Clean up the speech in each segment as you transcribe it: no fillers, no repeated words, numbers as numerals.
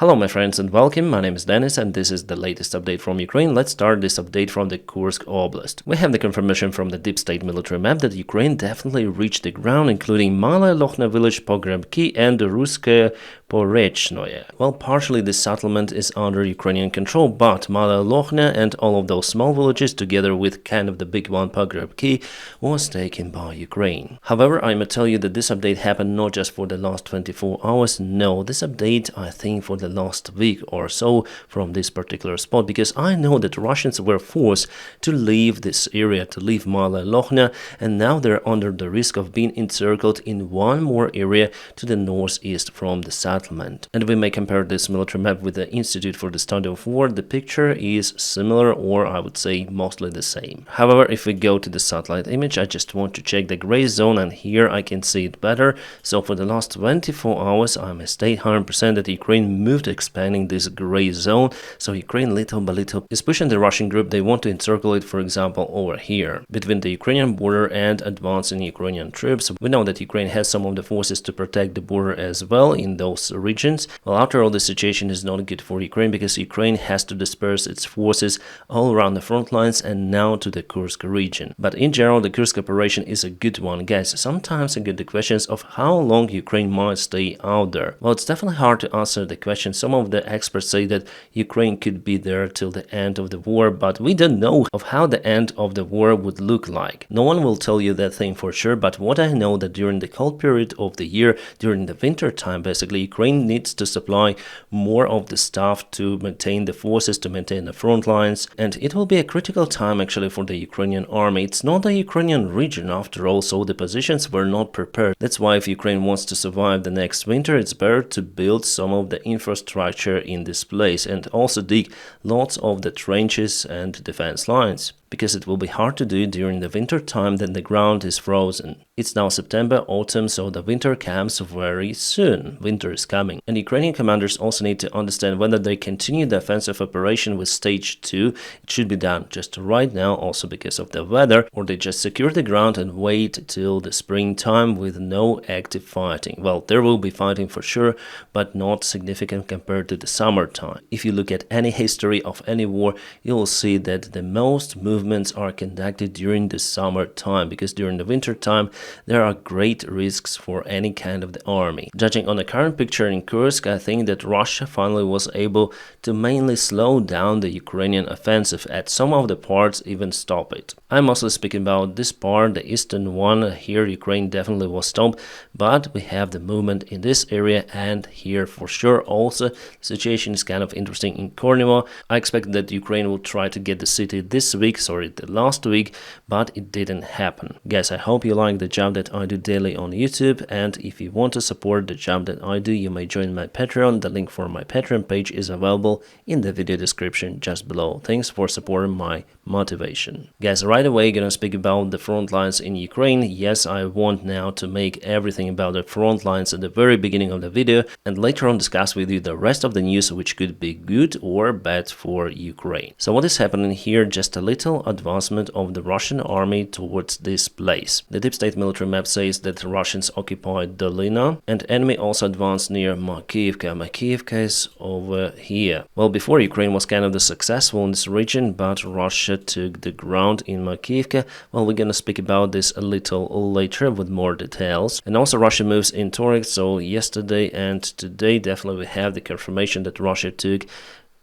Hello my friends and welcome, my name is Dennis and this is the latest update from Ukraine. Let's start this update from the Kursk Oblast. We have the confirmation from the deep state military map that Ukraine definitely reached the ground, including Malaya Lochna village, Pogrebki and Russkaya Porechnoye. Well, partially this settlement is under Ukrainian control, but Malaya Lochna and all of those small villages, together with kind of the big one Pogrebki, was taken by Ukraine. However, I must tell you that this update happened not just for the last 24 hours, no, this update I think for the last week or so from this particular spot, because I know that Russians were forced to leave this area, to leave Malaya Lochna, and now they're under the risk of being encircled in one more area to the northeast from the settlement. And we may compare this military map with the Institute for the Study of War. The picture is similar, or I would say mostly the same. However, if we go to the satellite image, I just want to check the gray zone, and here I can see it better. So for the last 24 hours I may state 100% that Ukraine moved expanding this gray zone. So Ukraine little by little is pushing the Russian group. They want to encircle it, for example, over here between the Ukrainian border and advancing Ukrainian troops. We know that Ukraine has some of the forces to protect the border as well in those regions. Well, after all, the situation is not good for Ukraine because Ukraine has to disperse its forces all around the front lines and now to the Kursk region. But in general, the Kursk operation is a good one, guys. Sometimes I get the questions of how long Ukraine might stay out there. Well, it's definitely hard to answer the question. Some of the experts say that Ukraine could be there till the end of the war, but we don't know of how the end of the war would look like. No one will tell you that thing for sure, but what I know that during the cold period of the year, during the winter time, basically Ukraine needs to supply more of the stuff to maintain the forces, to maintain the front lines, and it will be a critical time actually for the Ukrainian army. It's not a Ukrainian region after all, so the positions were not prepared. That's why if Ukraine wants to survive the next winter, it's better to build some of the infrastructure in this place and also dig lots of the trenches and defense lines, because it will be hard to do during the winter time then the ground is frozen. It's now September, autumn, so the winter comes very soon. Winter is coming. And Ukrainian commanders also need to understand whether they continue the offensive operation with stage 2. It should be done just right now, also because of the weather, or they just secure the ground and wait till the springtime with no active fighting. Well, there will be fighting for sure, but not significant compared to the summertime. If you look at any history of any war, you will see that the most movements are conducted during the summertime, because during the winter time there are great risks for any kind of the army. Judging on the current picture in Kursk, I think that Russia finally was able to mainly slow down the Ukrainian offensive, at some of the parts even stop it. I'm mostly speaking about this part, the eastern one. Here Ukraine definitely was stopped, but we have the movement in this area and here for sure. Also, the situation is kind of interesting in Kornevo. I expect that Ukraine will try to get the city this week, the last week, but it didn't happen. Guys, I hope you like the job that I do daily on YouTube, and if you want to support the job that I do, you may join my Patreon. The link for my Patreon page is available in the video description just below. Thanks for supporting my motivation. Guys, right away gonna speak about the front lines in Ukraine. Yes, I want now to make everything about the front lines at the very beginning of the video, and later on discuss with you the rest of the news which could be good or bad for Ukraine. So what is happening here? Just a little advancement of the Russian army towards this place. The deep state military map says that the Russians occupied Dolina, and enemy also advanced near Makivka. Makivka is over here. Well, before Ukraine was kind of the successful in this region, but Russia took the ground in Makivka. Well, we're gonna speak about this a little later with more details. And also Russia moves in Torek, so yesterday and today definitely we have the confirmation that Russia took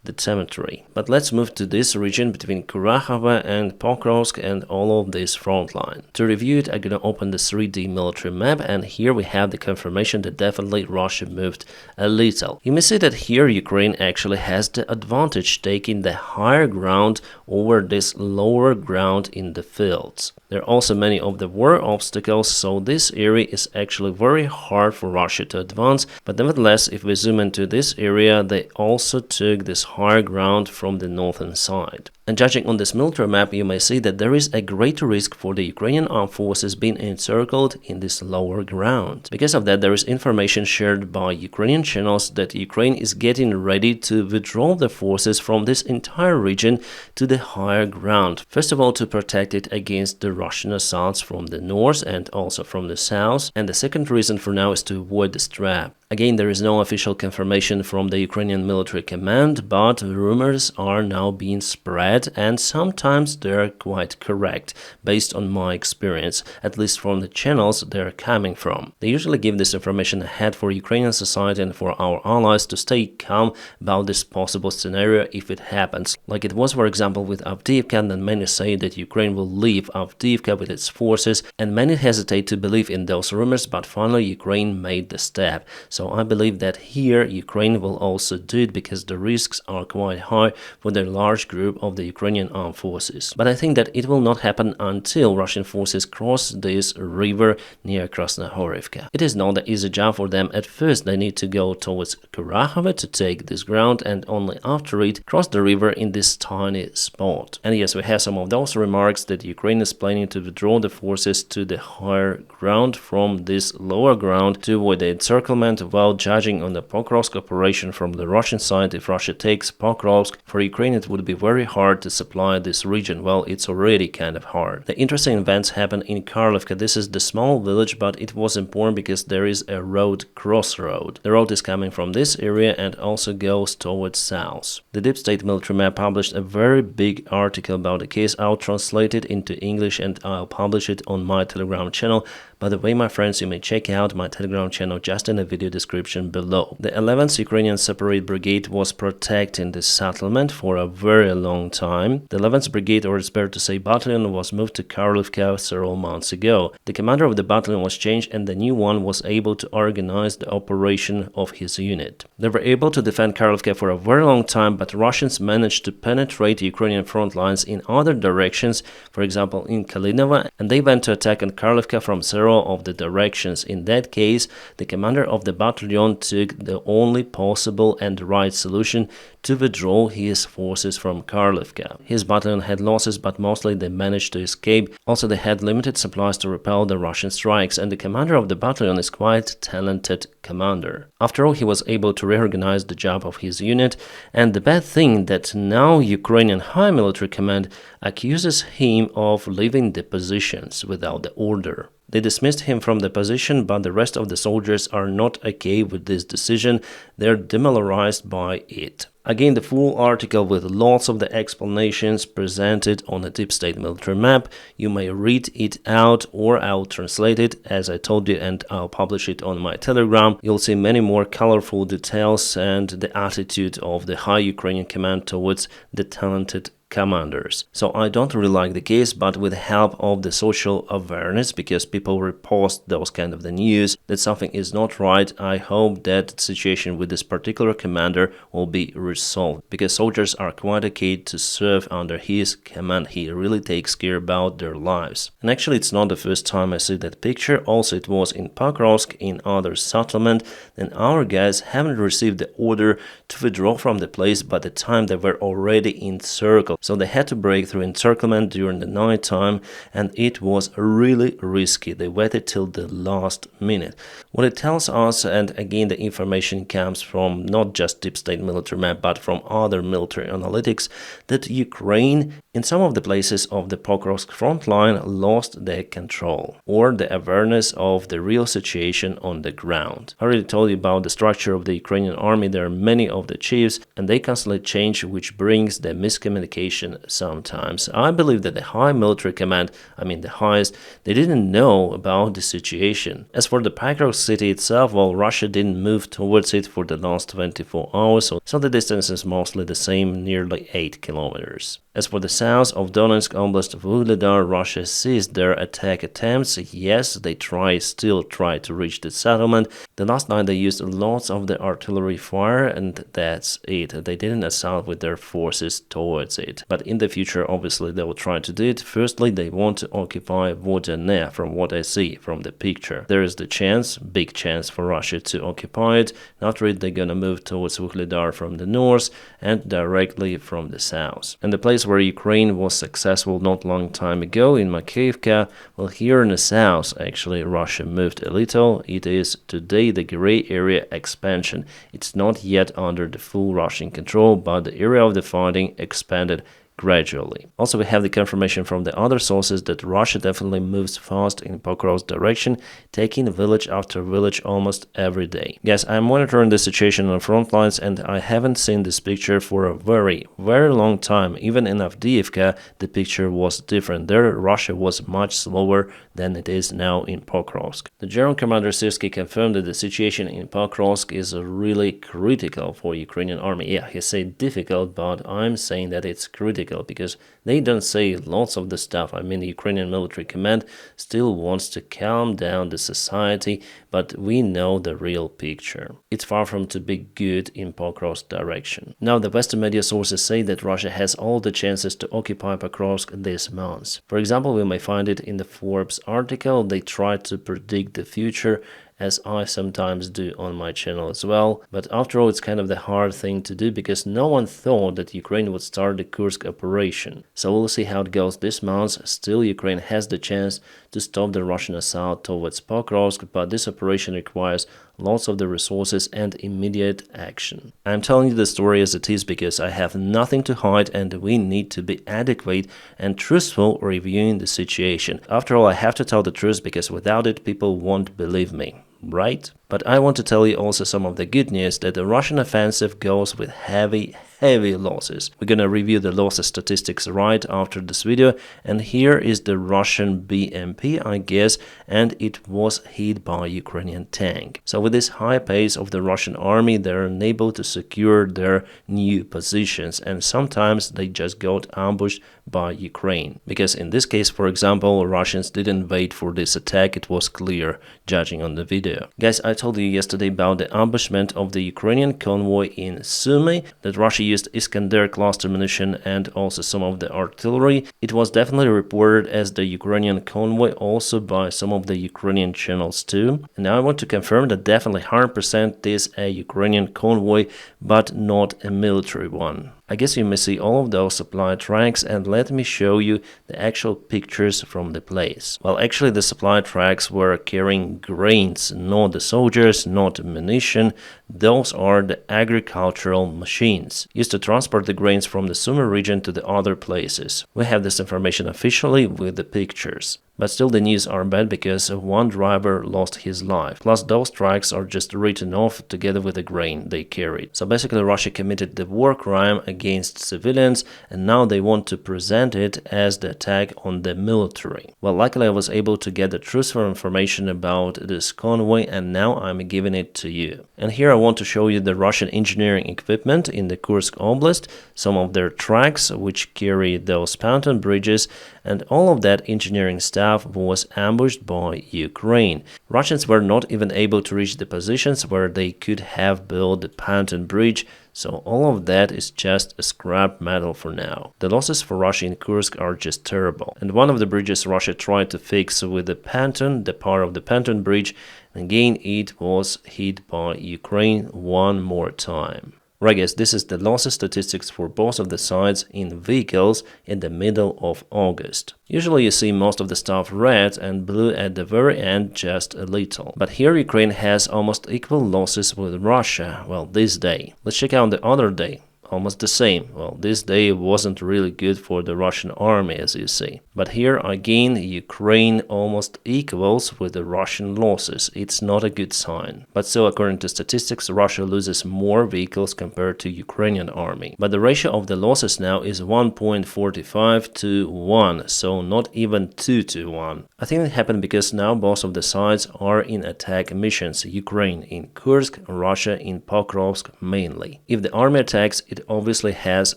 the cemetery. But let's move to this region between Kurakhova and Pokrovsk and all of this front line. To review it, I'm gonna open the 3D military map, and here we have the confirmation that definitely Russia moved a little. You may see that here Ukraine actually has the advantage, taking the higher ground over this lower ground in the fields. There are also many of the war obstacles, so this area is actually very hard for Russia to advance, but nevertheless, if we zoom into this area, they also took this higher ground from the northern side. And judging on this military map, you may see that there is a greater risk for the Ukrainian armed forces being encircled in this lower ground. Because of that, there is information shared by Ukrainian channels that Ukraine is getting ready to withdraw the forces from this entire region to the higher ground. First of all, to protect it against the Russian assaults from the north and also from the south. And the second reason for now is to avoid this trap. Again, there is no official confirmation from the Ukrainian military command, but rumors are now being spread, and sometimes they're quite correct, based on my experience, at least from the channels they're coming from. They usually give this information ahead for Ukrainian society and for our allies to stay calm about this possible scenario if it happens. Like it was, for example, with Avdiivka, and then many say that Ukraine will leave Avdiivka with its forces, and many hesitate to believe in those rumors, but finally Ukraine made the step. So I believe that here Ukraine will also do it because the risks are quite high for the large group of the Ukrainian armed forces. But I think that it will not happen until Russian forces cross this river near Krasnohorivka. It is not an easy job for them. At first they need to go towards Kurakhove to take this ground, and only after it cross the river in this tiny spot. And yes, we have some of those remarks that Ukraine is planning to withdraw the forces to the higher ground from this lower ground to avoid the encirclement. While judging on the Pokrovsk operation from the Russian side, if Russia takes Pokrovsk, for Ukraine it would be very hard to supply this region. Well, it's already kind of hard. The interesting events happen in Karlovka. This is the small village, but it was important because there is a road crossroad. The road is coming from this area and also goes towards south. The Deep State military map published a very big article about the case. I'll translate it into English and I'll publish it on my Telegram channel. By the way, my friends, you may check out my Telegram channel just in the video description below. The 11th Ukrainian Separate Brigade was protecting this settlement for a very long time. The 11th Brigade, or it's better to say battalion, was moved to Karlovka several months ago. The commander of the battalion was changed and the new one was able to organize the operation of his unit. They were able to defend Karlovka for a very long time, but Russians managed to penetrate Ukrainian front lines in other directions, for example in Kalinova, and they went to attack on Karlovka from several of the directions. In that case, the commander of the battalion took the only possible and right solution to withdraw his forces from Karlovka. His battalion had losses, but mostly they managed to escape. Also, they had limited supplies to repel the Russian strikes, and the commander of the battalion is quite talented commander. After all, he was able to reorganize the job of his unit, and the bad thing that now Ukrainian High Military Command accuses him of leaving the positions without the order. They dismissed him from the position, but the rest of the soldiers are not okay with this decision. They're demoralized by it. Again, the full article with lots of the explanations presented on the Deep State military map. You may read it out or I'll translate it as I told you, and I'll publish it on my Telegram. You'll see many more colorful details and the attitude of the high Ukrainian command towards the talented commanders. So I don't really like the case, but with the help of the social awareness, because people repost those kind of the news that something is not right, I hope that the situation with this particular commander will be resolved, because soldiers are quite okay to serve under his command. He really takes care about their lives. And actually it's not the first time I see that picture. Also it was in Pokrovsk, in other settlement, and our guys haven't received the order to withdraw from the place by the time they were already encircled. So they had to break through encirclement during the night time, and it was really risky. They waited till the last minute. What it tells us, and again the information comes from not just Deep State military map, but from other military analytics, that Ukraine in some of the places of the Pokrovsk front line lost their control or the awareness of the real situation on the ground. I already told you about the structure of the Ukrainian army. There are many of the chiefs and they constantly change, which brings the miscommunication sometimes. I believe that the high military command, the highest, they didn't know about the situation. As for the Pokrovsk city itself, well, Russia didn't move towards it for the last 24 hours, so the distance is mostly the same, nearly 8 kilometers. As for the south of Donetsk Oblast of Vuhledar, Russia ceased their attack attempts. Yes, they still try to reach the settlement. The last night they used lots of the artillery fire, and that's it. They didn't assault with their forces towards it. But in the future, obviously, they will try to do it. Firstly, they want to occupy Vodane, from what I see from the picture. There is the chance, big chance for Russia to occupy it. After it, they're gonna move towards Vuhledar from the north and directly from the south. And the place where Ukraine was successful not long time ago in Makivka, well, here in the south, actually, Russia moved a little. It is today the gray area expansion. It's not yet under the full Russian control, but the area of the fighting expanded gradually. Also, we have the confirmation from the other sources that Russia definitely moves fast in Poros direction, taking village after village almost every day. Guys, I'm monitoring the situation on the front lines, and I haven't seen this picture for a very, very long time. Even in Avdiivka, the picture was different. There, Russia was much slower than it is now in Pokrovsk. The General Commander Syrskyi confirmed that the situation in Pokrovsk is really critical for Ukrainian army. Yeah, he said difficult, but I'm saying that it's critical because they don't say lots of the stuff. I mean, the Ukrainian military command still wants to calm down the society, but we know the real picture. It's far from to be good in Pokrovsk direction. Now, the Western media sources say that Russia has all the chances to occupy Pokrovsk this month. For example, we may find it in the Forbes article. They try to predict the future, as I sometimes do on my channel as well. But after all, it's kind of the hard thing to do because no one thought that Ukraine would start the Kursk operation. So we'll see how it goes this month. Still, Ukraine has the chance to stop the Russian assault towards Pokrovsk, but this operation requires lots of the resources and immediate action. I'm telling you the story as it is because I have nothing to hide and we need to be adequate and truthful reviewing the situation. After all, I have to tell the truth because without it, people won't believe me. Right? But I want to tell you also some of the good news that the Russian offensive goes with heavy losses. We're gonna review the losses statistics right after this video, and here is the Russian BMP, I guess, and it was hit by a Ukrainian tank. So with this high pace of the Russian army, they're unable to secure their new positions, and sometimes they just got ambushed by Ukraine. Because in this case, for example, Russians didn't wait for this attack, it was clear, judging on the video. Guys, I told you yesterday about the ambushment of the Ukrainian convoy in Sumy, that Russia used Iskander cluster munition and also some of the artillery. It was definitely reported as the Ukrainian convoy also by some of the Ukrainian channels too. And now I want to confirm that definitely 100% is a Ukrainian convoy, but not a military one. I guess you may see all of those supply tracks, and let me show you the actual pictures from the place. Well, actually the supply tracks were carrying grains, not the soldiers, not ammunition. Those are the agricultural machines used to transport the grains from the Sumy region to the other places. We have this information officially with the pictures. But still the news are bad because one driver lost his life. Plus those trucks are just written off together with the grain they carried. So basically Russia committed the war crime against civilians and now they want to present it as the attack on the military. Well, luckily I was able to get the truthful information about this convoy and now I'm giving it to you. And here I want to show you the Russian engineering equipment in the Kursk Oblast, some of their trucks which carry those pontoon bridges, and all of that engineering staff was ambushed by Ukraine. Russians were not even able to reach the positions where they could have built the pontoon bridge, so all of that is just a scrap metal for now. The losses for Russia in Kursk are just terrible. And one of the bridges Russia tried to fix with the pontoon, the part of the pontoon bridge, again it was hit by Ukraine one more time. Right guys, this is the losses statistics for both of the sides in vehicles in the middle of August. Usually you see most of the stuff red and blue at the very end just a little. But here Ukraine has almost equal losses with Russia, well, this day. Let's check out the other day. Almost the same. Well, this day wasn't really good for the Russian army, as you see. But here again, Ukraine almost equals with the Russian losses. It's not a good sign. But still, according to statistics, Russia loses more vehicles compared to Ukrainian army. But the ratio of the losses now is 1.45 to 1, so not even 2 to 1. I think it happened because now both of the sides are in attack missions. Ukraine in Kursk, Russia in Pokrovsk mainly. If the army attacks, it obviously has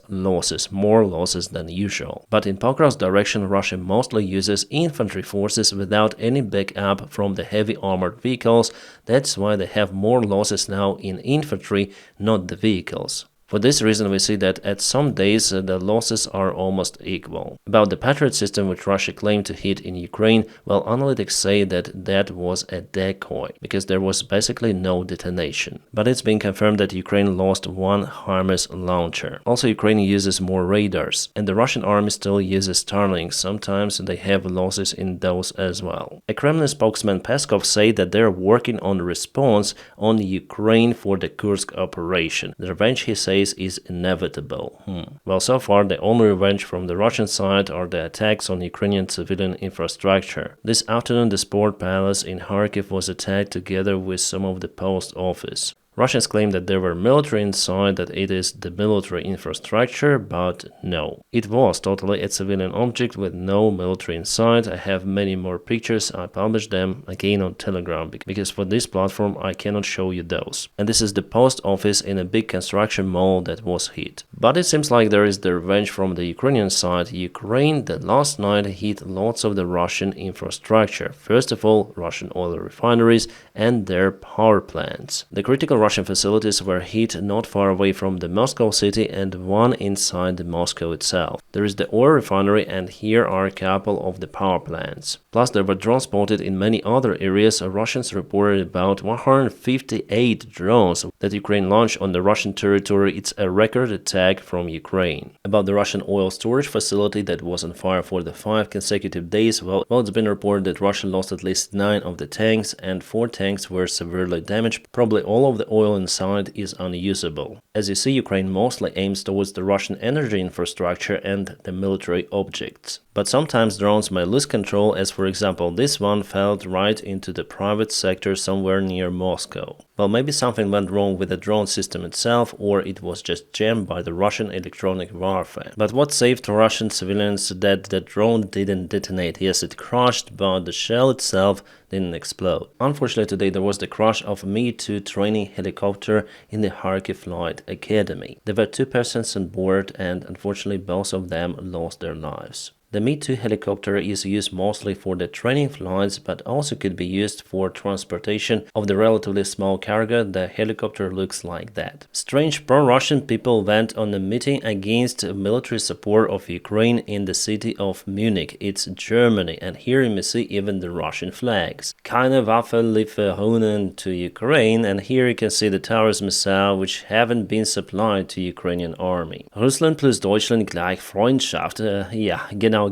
losses, more losses than usual. But in Pokrovsk direction, Russia mostly uses infantry forces without any backup from the heavy armored vehicles. That's why they have more losses now in infantry, not the vehicles. For this reason, we see that at some days the losses are almost equal. About the Patriot system which Russia claimed to hit in Ukraine, well, analytics say that that was a decoy, because there was basically no detonation. But it's been confirmed that Ukraine lost one HIMARS launcher. Also, Ukraine uses more radars, and the Russian army still uses Starlink. Sometimes they have losses in those as well. A Kremlin spokesman Peskov said that they're working on a response on Ukraine for the Kursk operation. The revenge, he said, case is inevitable. Well, so far the only revenge from the Russian side are the attacks on Ukrainian civilian infrastructure. This afternoon the sport palace in Kharkiv was attacked together with some of the post office. Russians claim that there were military inside, that it is the military infrastructure, but no. It was totally a civilian object with no military inside. I have many more pictures. I published them again on Telegram because for this platform I cannot show you those. And this is the post office in a big construction mall that was hit. But it seems like there is the revenge from the Ukrainian side. Ukraine that last night hit lots of the Russian infrastructure. First of all, Russian oil refineries and their power plants. The critical Russian facilities were hit not far away from the Moscow city and one inside Moscow itself. There is the oil refinery and here are a couple of the power plants. Plus there were drones spotted in many other areas. Russians reported about 158 drones that Ukraine launched on the Russian territory. It's a record attack from Ukraine. About the Russian oil storage facility that was on fire for the 5 consecutive days, well, it's been reported that Russia lost at least 9 of the tanks and 4 tanks were severely damaged. Probably all of the oil inside is unusable. As you see, Ukraine mostly aims towards the Russian energy infrastructure and the military objects. But sometimes drones may lose control, as for example this one fell right into the private sector somewhere near Moscow. Well, maybe something went wrong with the drone system itself, or it was just jammed by the Russian electronic warfare. But what saved Russian civilians that the drone didn't detonate? Yes, it crashed, but the shell itself didn't explode. Unfortunately, today there was the crash of a Me-2 training helicopter in the Kharkiv Flight Academy. There were 2 persons on board and unfortunately both of them lost their lives. The Me-2 helicopter is used mostly for the training flights, but also could be used for transportation of the relatively small cargo. The helicopter looks like that. Strange pro-Russian people went on a meeting against military support of Ukraine in the city of Munich. It's Germany, and here you may see even the Russian flags. Keine Waffenlieferungen to Ukraine, and here you can see the Taurus missile which haven't been supplied to Ukrainian army. Russland plus Deutschland gleich Freundschaft. Yeah, genau.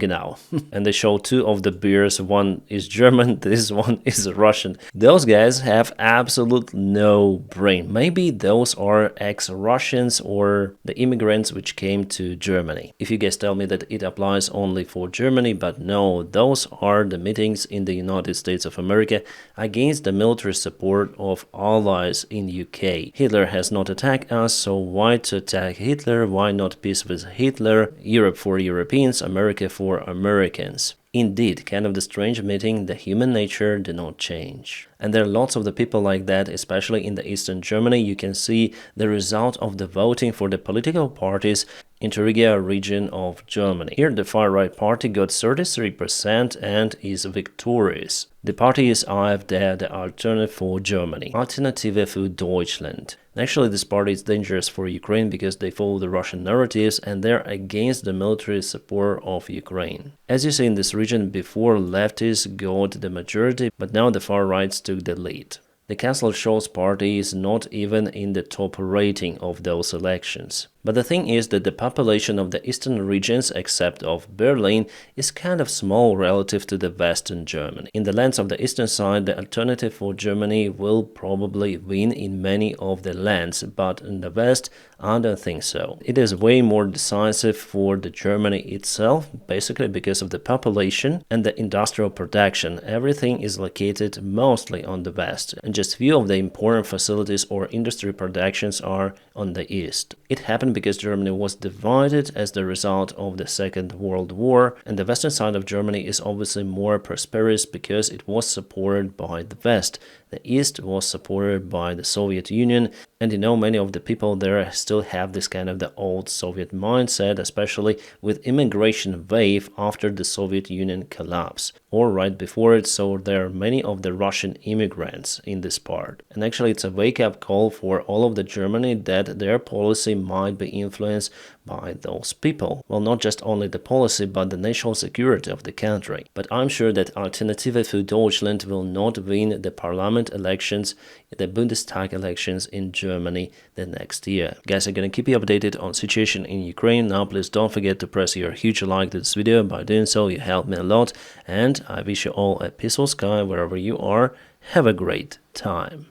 And they show 2 of the beers. One is German, this one is Russian. Those guys have absolute no brain. Maybe those are ex-Russians or the immigrants which came to Germany. If you guys tell me that it applies only for Germany, but no, those are the meetings in the United States of America against the military support of allies in UK. Hitler has not attacked us, so why to attack Hitler? Why not peace with Hitler? Europe for Europeans, America for Americans. Indeed, kind of the strange meeting, the human nature did not change. And there are lots of the people like that, especially in the Eastern Germany. You can see the result of the voting for the political parties in Thuringia region of Germany. Here the far-right party got 33% and is victorious. The party is AfD, the Alternative for Germany. Alternative für Deutschland. Actually, this party is dangerous for Ukraine because they follow the Russian narratives and they're against the military support of Ukraine. As you see in this region, before leftists got the majority, but now the far-rights took the lead. The Chancellor Scholz party is not even in the top rating of those elections. But the thing is that the population of the eastern regions, except of Berlin, is kind of small relative to the western Germany. In the lands of the eastern side, the Alternative for Germany will probably win in many of the lands, but in the west, I don't think so. It is way more decisive for the Germany itself, basically because of the population and the industrial production. Everything is located mostly on the west, and just few of the important facilities or industry productions are on the east. It happened because Germany was divided as the result of the Second World War, and the western side of Germany is obviously more prosperous because it was supported by the West. The East was supported by the Soviet Union, and many of the people there still have this kind of the old Soviet mindset, especially with immigration wave after the Soviet Union collapse, or right before it, so there are many of the Russian immigrants in this part. And actually it's a wake-up call for all of the Germany that their policy might be influenced by those people. Well, not just only the policy, but the national security of the country. But I'm sure that Alternative für Deutschland will not win the parliament elections, the Bundestag elections in Germany the next year. Guys, I'm gonna keep you updated on situation in Ukraine. Now please don't forget to press your huge like to this video. By doing so, you help me a lot, and I wish you all a peaceful sky wherever you are. Have a great time.